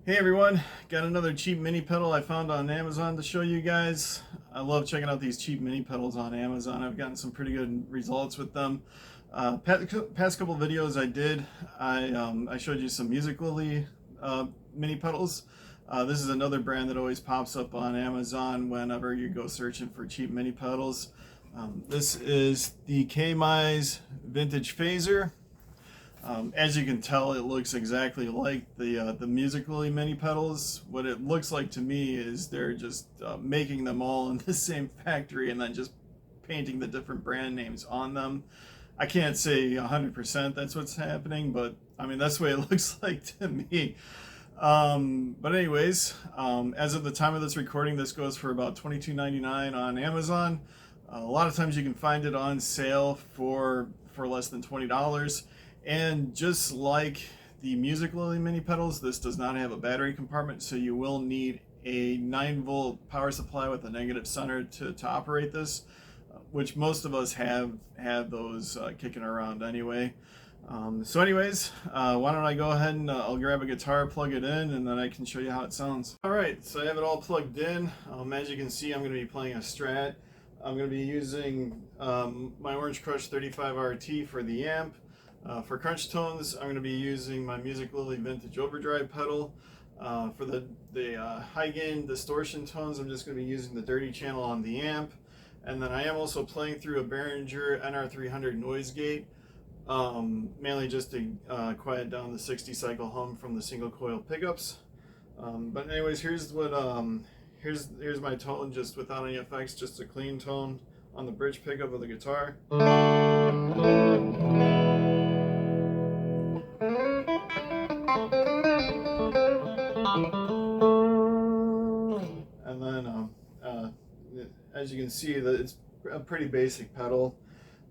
Hey everyone, got another cheap mini pedal I found on Amazon to show you guys. I love checking out these cheap mini pedals on Amazon. I've gotten some pretty good results with them. Past couple videos I did, I showed you some musically mini pedals. This is another brand that always pops up on Amazon whenever you go searching for cheap mini pedals. This is the Kmise Vintage Phaser. As you can tell, it looks exactly like the Musically mini pedals. What it looks like to me is they're just making them all in the same factory and then just painting the different brand names on them. I can't say 100% that's what's happening, but I mean that's the way it looks like to me. But anyways, as of the time of this recording, this goes for about $22.99 on Amazon. A lot of times you can find it on sale for less than $20. And just like the Musically mini pedals, this does not have a battery compartment, so you will need a 9-volt power supply with a negative center to operate this, which most of us have those kicking around anyway. So anyways, why don't I go ahead and I'll grab a guitar, plug it in, and then I can show you how it sounds. Alright, so I have it all plugged in. As you can see, I'm going to be playing a Strat. I'm going to be using my Orange Crush 35 RT for the amp. For crunch tones, I'm going to be using my Musically Vintage Overdrive pedal. For the high gain distortion tones, I'm just going to be using the dirty channel on the amp. And then I am also playing through a Behringer NR300 noise gate, mainly just to quiet down the 60 cycle hum from the single coil pickups. But anyways, here's my tone just without any effects, just a clean tone on the bridge pickup of the guitar. And then as you can see, that it's a pretty basic pedal.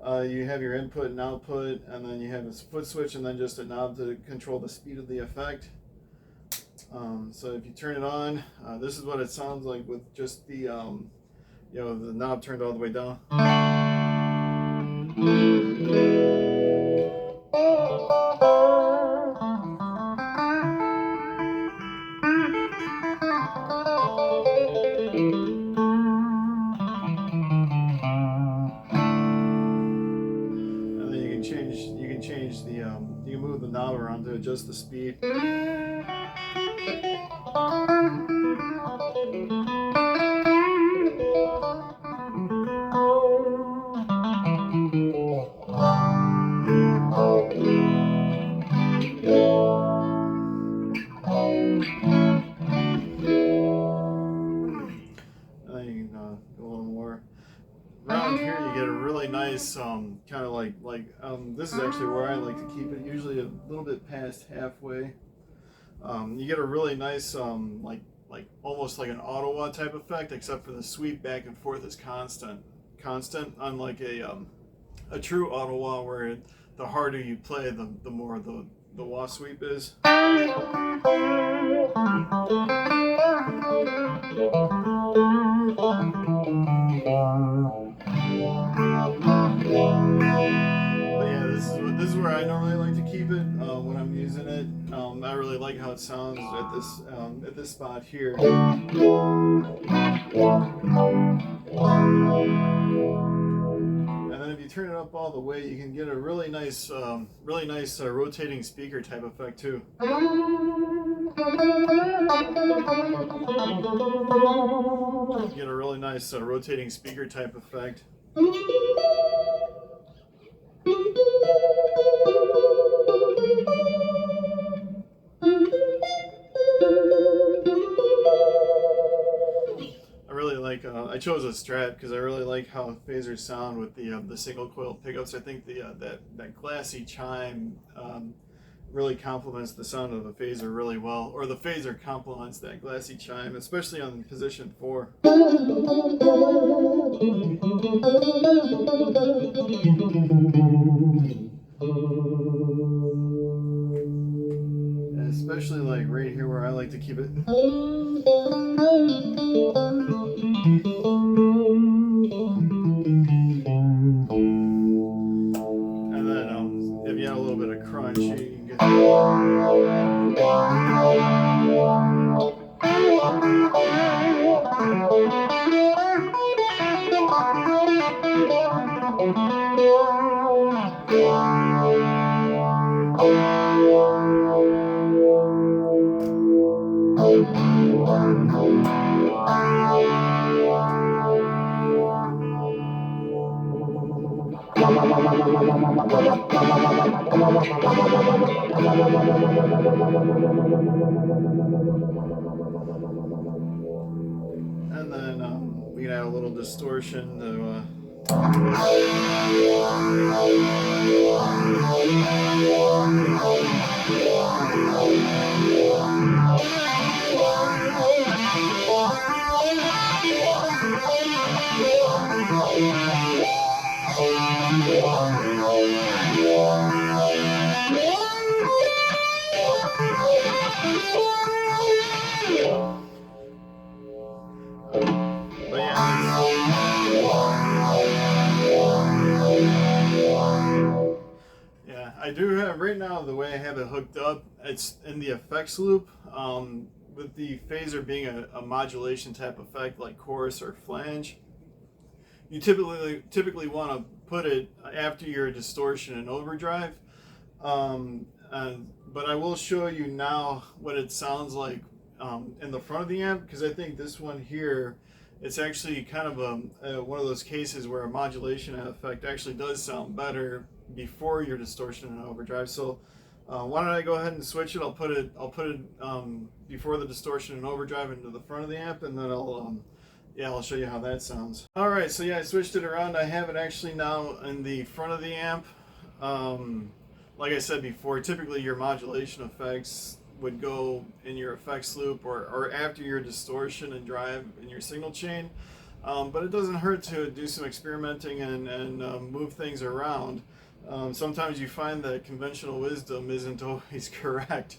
You have your input and output, and then you have a foot switch, and then just a knob to control the speed of the effect. So if you turn it on, this is what it sounds like with just the the knob turned all the way down. And then you can change the you can move the knob around to adjust the speed. And then you can go a little more. Around here you get a really nice kind of like this is actually where I like to keep it, usually a little bit past halfway. You get a really nice like almost like an Ottawa type effect, except for the sweep back and forth is constant, unlike a true Ottawa where the harder you play, the more the wah sweep is. But yeah, this is where I normally like to keep it when I'm using it. I really like how it sounds at this spot here. And then if you turn it up all the way, you can get a really nice rotating speaker type effect too. You get a really nice rotating speaker type effect. I really like. I chose a Strat because I really like how phasers sound with the single coil pickups. I think that glassy chime really complements the sound of the phaser really well, or the phaser complements that glassy chime, especially on position 4. And especially like right here where I like to keep it. And then if you have a little bit of crunch, you can get. And then we can add a little distortion to but yeah, I do have right now the way I have it hooked up. It's in the effects loop. With the phaser being a modulation type effect like chorus or flange, you typically want to put it after your distortion and overdrive. But I will show you now what it sounds like in the front of the amp, because I think this one here, it's actually kind of one of those cases where a modulation effect actually does sound better before your distortion and overdrive. So why don't I go ahead and switch it? I'll put it before the distortion and overdrive into the front of the amp, and then I'll show you how that sounds. All right, so yeah, I switched it around. I have it actually now in the front of the amp. Like I said before, typically your modulation effects would go in your effects loop or after your distortion and drive in your signal chain. But it doesn't hurt to do some experimenting and move things around. Sometimes you find that conventional wisdom isn't always correct.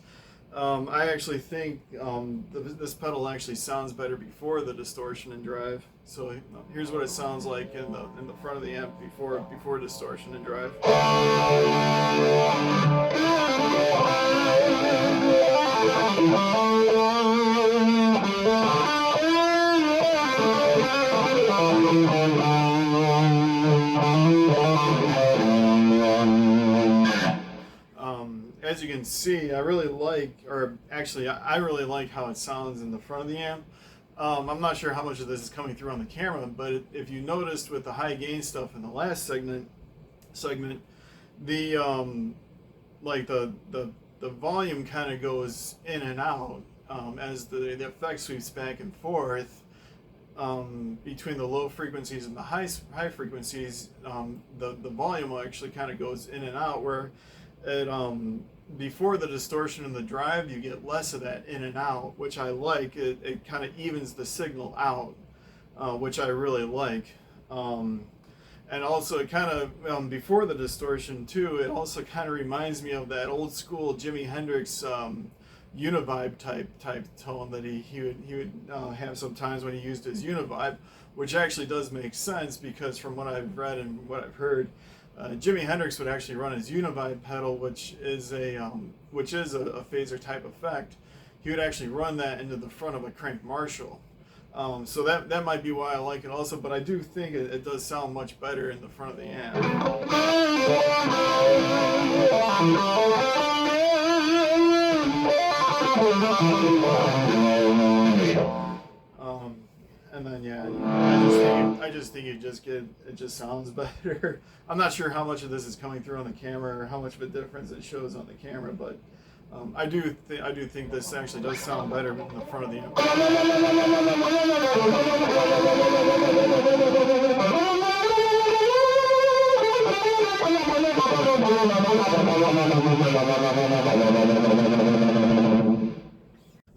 I actually think this pedal actually sounds better before the distortion and drive. So here's what it sounds like in the front of the amp before distortion and drive. As you can see, I really like how it sounds in the front of the amp. I'm not sure how much of this is coming through on the camera, but if you noticed with the high gain stuff in the last segment, the the volume kind of goes in and out as the effect sweeps back and forth between the low frequencies and the high frequencies. The volume actually kind of goes in and out, where it before the distortion and the drive, you get less of that in and out, which I like. It kind of evens the signal out, which I really like. And also, it kind of before the distortion too, it also kind of reminds me of that old school Jimi Hendrix univibe type tone that he would have sometimes when he used his univibe, which actually does make sense, because from what I've read and what I've heard, Jimi Hendrix would actually run his univibe pedal, which is a phaser type effect. He would actually run that into the front of a crank Marshall. So that might be why I like it also, but I do think it does sound much better in the front of the amp. And then yeah, I just think it just sounds better. I'm not sure how much of this is coming through on the camera or how much of a difference it shows on the camera, but I do think this actually does sound better in the front of the amp.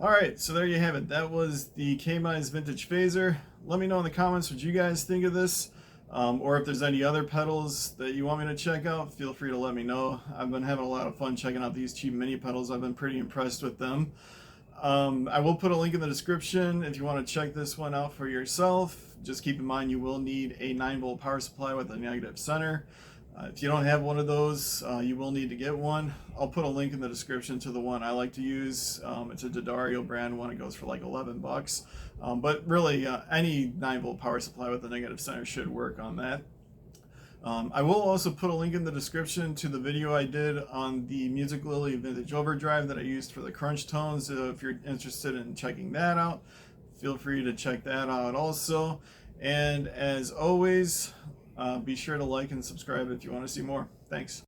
Alright, so there you have it. That was the Kmise Vintage Phaser. Let me know in the comments what you guys think of this, or if there's any other pedals that you want me to check out, feel free to let me know. I've been having a lot of fun checking out these cheap mini pedals. I've been pretty impressed with them. I will put a link in the description if you want to check this one out for yourself. Just keep in mind you will need a 9-volt power supply with a negative center. If you don't have one of those, you will need to get one. I'll put a link in the description to the one I like to use. It's a D'Addario brand one. It goes for like 11 bucks. But really, any 9-volt power supply with a negative center should work on that. I will also put a link in the description to the video I did on the Music Lily Vintage Overdrive that I used for the crunch tones. If you're interested in checking that out, feel free to check that out also. And as always, be sure to like and subscribe if you want to see more. Thanks.